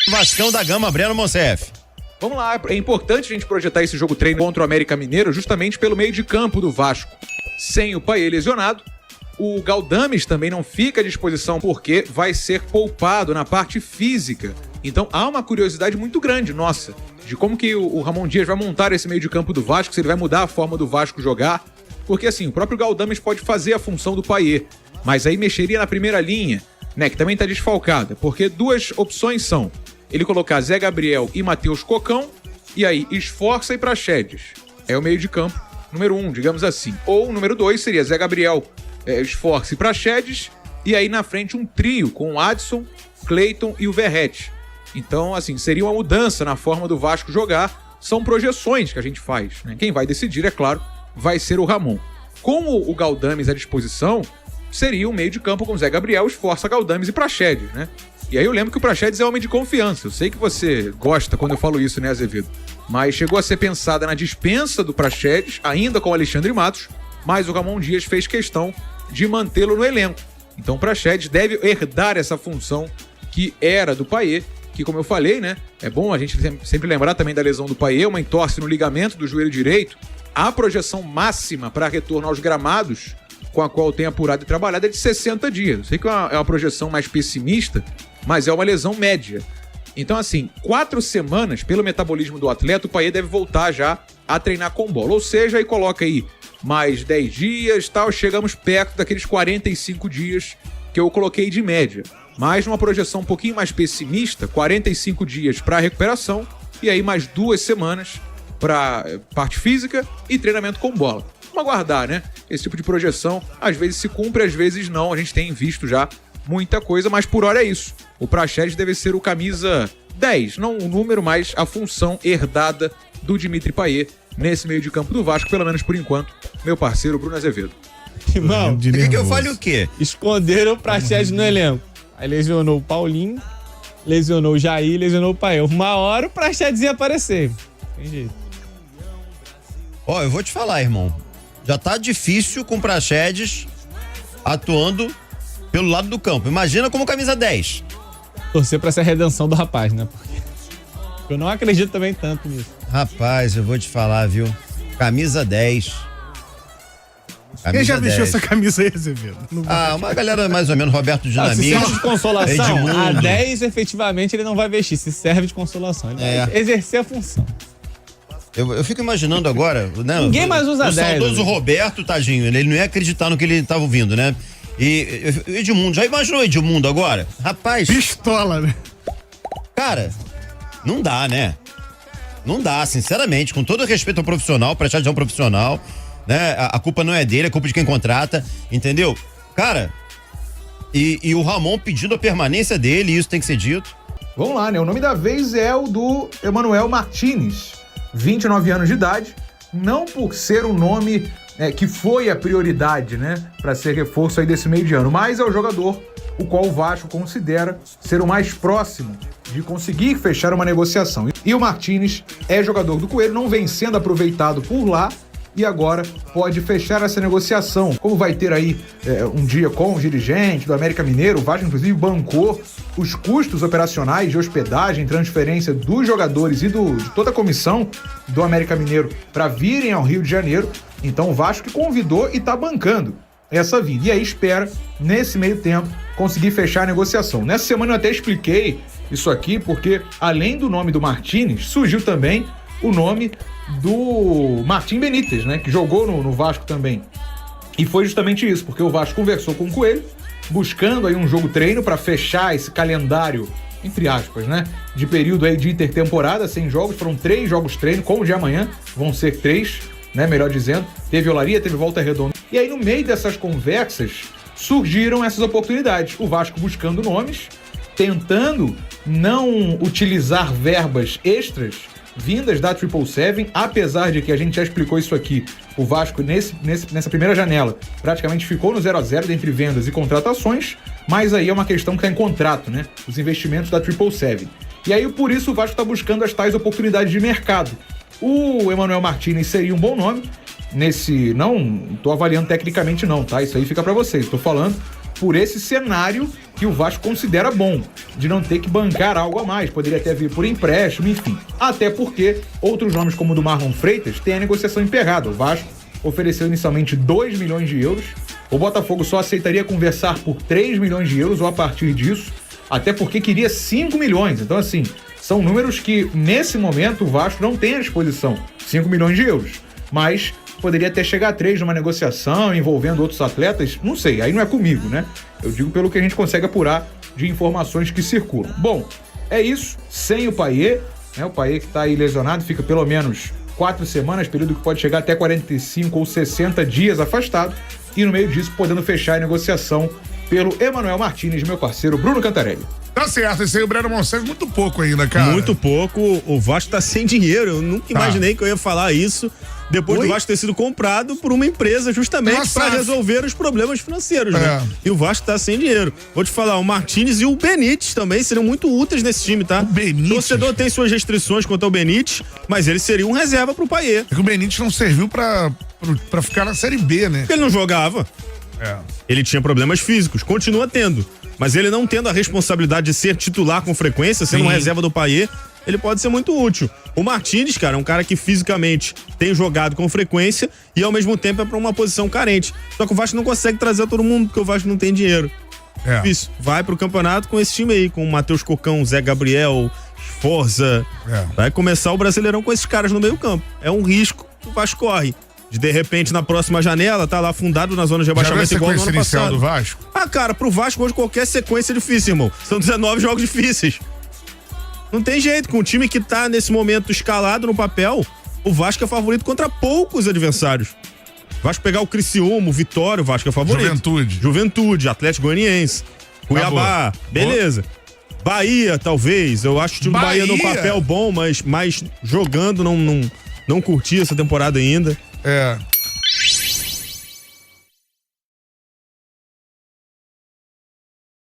Vascão da Gama, Breno Monsef. Vamos lá, é importante a gente projetar esse jogo treino contra o América Mineiro justamente pelo meio de campo do Vasco. Sem o Payet lesionado, o Galdames também não fica à disposição porque vai ser poupado na parte física. Então há uma curiosidade muito grande, nossa, de como que o Ramon Dias vai montar esse meio de campo do Vasco, se ele vai mudar a forma do Vasco jogar. Porque assim, o próprio Galdames pode fazer a função do Payet, mas aí mexeria na primeira linha, né, que também está desfalcada, porque duas opções são ele colocar Zé Gabriel e Matheus Cocão, e aí Esforça e Praxedes. É o meio de campo número 1, digamos assim. Ou o número 2 seria Zé Gabriel, Esforça e Praxedes, e aí na frente um trio com o Adson, Cleiton e o Verrete. Então, assim, seria uma mudança na forma do Vasco jogar. São projeções que a gente faz, né? Quem vai decidir, é claro, vai ser o Ramon. Com o Galdames à disposição, seria um meio de campo com Zé Gabriel, Esforça, Galdames e Praxedes, né? E aí eu lembro que o Praxedes é homem de confiança. Eu sei que você gosta quando eu falo isso, né, Azevedo? Mas chegou a ser pensada na dispensa do Praxedes, ainda com o Alexandre Matos, mas o Ramon Dias fez questão de mantê-lo no elenco. Então o Praxedes deve herdar essa função que era do Payet, que, como eu falei, né, é bom a gente sempre lembrar também da lesão do Payet, uma entorse no ligamento do joelho direito. A projeção máxima para retorno aos gramados, com a qual tem apurado e trabalhado, é de 60 dias. Eu sei que é uma projeção mais pessimista, mas é uma lesão média. Então, assim, 4 semanas, pelo metabolismo do atleta, o Payet deve voltar já a treinar com bola. Ou seja, aí coloca aí mais 10 dias, tal, chegamos perto daqueles 45 dias que eu coloquei de média. Mas numa projeção um pouquinho mais pessimista, 45 dias para recuperação e aí mais 2 semanas para parte física e treinamento com bola. Vamos aguardar, né? Esse tipo de projeção às vezes se cumpre, às vezes não. A gente tem visto já muita coisa, mas por hora é isso. O Praxedes deve ser o camisa 10, não o número, mas a função herdada do Dimitri Payet nesse meio de campo do Vasco, pelo menos por enquanto, meu parceiro Bruno Azevedo. Irmão, Quer que eu fale o quê? esconderam o Praxedes no elenco. Aí lesionou o Paulinho, lesionou o Jair, lesionou o Payet. Uma hora o Praxedes ia aparecer. Tem jeito. Ó, eu vou te falar, irmão. Já tá difícil com o Praxedes atuando pelo lado do campo. Imagina como camisa 10. Torcer pra essa redenção do rapaz, né? Porque eu não acredito também tanto nisso. Rapaz, eu vou te falar, viu? Camisa 10. Quem já vestiu essa camisa aí, Azevedo? Uma galera mais ou menos, Roberto Se Dinamite. serve de consolação, Edmundo. a 10 efetivamente ele não vai vestir. Se serve de consolação, ele vai exercer a função. Eu fico imaginando agora, né? Ninguém mais usa 10. O saudoso Roberto, tadinho, ele não ia acreditar no que ele tava ouvindo, né? E Edmundo, já imaginou Edmundo agora? Rapaz. Pistola, né? Cara, não dá, né? Não dá, sinceramente, com todo respeito ao profissional, Praxedes é um profissional, né? A culpa não é dele, é culpa de quem contrata, entendeu? Cara, e o Ramon pedindo a permanência dele, isso tem que ser dito. Vamos lá, né? O nome da vez é o do Emanuel Martínez, 29 anos de idade, não por ser um nome que foi a prioridade, né, para ser reforço aí desse meio de ano, mas é o jogador o qual o Vasco considera ser o mais próximo de conseguir fechar uma negociação. E o Martínez é jogador do Coelho, não vem sendo aproveitado por lá e agora pode fechar essa negociação. Como vai ter aí um dia com o dirigente do América Mineiro, o Vasco inclusive bancou os custos operacionais de hospedagem, transferência dos jogadores e de toda a comissão do América Mineiro para virem ao Rio de Janeiro. Então o Vasco que convidou e está bancando essa vinda. E aí espera, nesse meio tempo, conseguir fechar a negociação. Nessa semana eu até expliquei isso aqui, porque além do nome do Martínez, surgiu também o nome do Martim Benítez, né, que jogou no Vasco também. E foi justamente isso, porque o Vasco conversou com o Coelho, buscando aí um jogo-treino para fechar esse calendário, entre aspas, né, de período aí de intertemporada, 100 jogos, foram 3 jogos-treino, como de amanhã, vão ser 3, né, melhor dizendo, teve Olaria, teve Volta Redonda. E aí no meio dessas conversas surgiram essas oportunidades, o Vasco buscando nomes, tentando não utilizar verbas extras vindas da 777, apesar de que a gente já explicou isso aqui, o Vasco nessa primeira janela praticamente ficou no 0-0 entre vendas e contratações, mas aí é uma questão que está em contrato, né? Os investimentos da 777. E aí por isso o Vasco está buscando as tais oportunidades de mercado. O Emanuel Martínez seria um bom nome, não tô avaliando tecnicamente não, tá? Isso aí fica para vocês, tô falando por esse cenário que o Vasco considera bom, de não ter que bancar algo a mais, poderia até vir por empréstimo, enfim. Até porque outros nomes como o do Marlon Freitas têm a negociação emperrada. O Vasco ofereceu inicialmente 2 milhões de euros, o Botafogo só aceitaria conversar por 3 milhões de euros ou a partir disso, até porque queria 5 milhões. Então, assim, são números que, nesse momento, o Vasco não tem à disposição. 5 milhões de euros. Mas poderia até chegar a 3 numa negociação envolvendo outros atletas. Não sei, aí não é comigo, né? Eu digo pelo que a gente consegue apurar de informações que circulam. Bom, é isso. Sem o Payet, né? O Payet que está aí lesionado, fica pelo menos 4 semanas, período que pode chegar até 45 ou 60 dias afastado. E no meio disso, podendo fechar a negociação pelo Emanuel Martínez, meu parceiro Bruno Cantarelli. Tá certo, esse aí o Breno Monsanto muito pouco ainda, cara. Muito pouco, o Vasco tá sem dinheiro, eu nunca imaginei que eu ia falar isso, depois do Vasco ter sido comprado por uma empresa justamente para resolver os problemas financeiros, né? E o Vasco tá sem dinheiro. Vou te falar, o Martínez e o Benítez também seriam muito úteis nesse time, tá? O torcedor tem suas restrições quanto ao Benítez, mas ele seria um reserva pro Payet. É que o Benítez não serviu pra ficar na Série B, né? Porque ele não jogava. Ele tinha problemas físicos, continua tendo. Mas ele não tendo a responsabilidade de ser titular com frequência, sendo uma reserva do Payet, ele pode ser muito útil. O Martínez, cara, é um cara que fisicamente tem jogado com frequência e ao mesmo tempo é pra uma posição carente. Só que o Vasco não consegue trazer todo mundo porque o Vasco não tem dinheiro. Difícil. Vai pro campeonato com esse time aí, com o Matheus Cocão, Zé Gabriel, Forza. Vai começar o Brasileirão com esses caras no meio campo. É um risco que o Vasco corre. De repente, na próxima janela, tá lá afundado na zona de rebaixamento igual no ano passado. Do Vasco? Cara, pro Vasco hoje qualquer sequência é difícil, irmão. São 19 jogos difíceis. Não tem jeito, com o time que tá nesse momento escalado no papel, o Vasco é favorito contra poucos adversários. Vasco pegar o Criciúma, o Vitória, o Vasco é favorito. Juventude, Atlético Goianiense, Cuiabá, beleza. Bahia, talvez, eu acho o time do Bahia no papel bom, mas jogando não curti essa temporada ainda.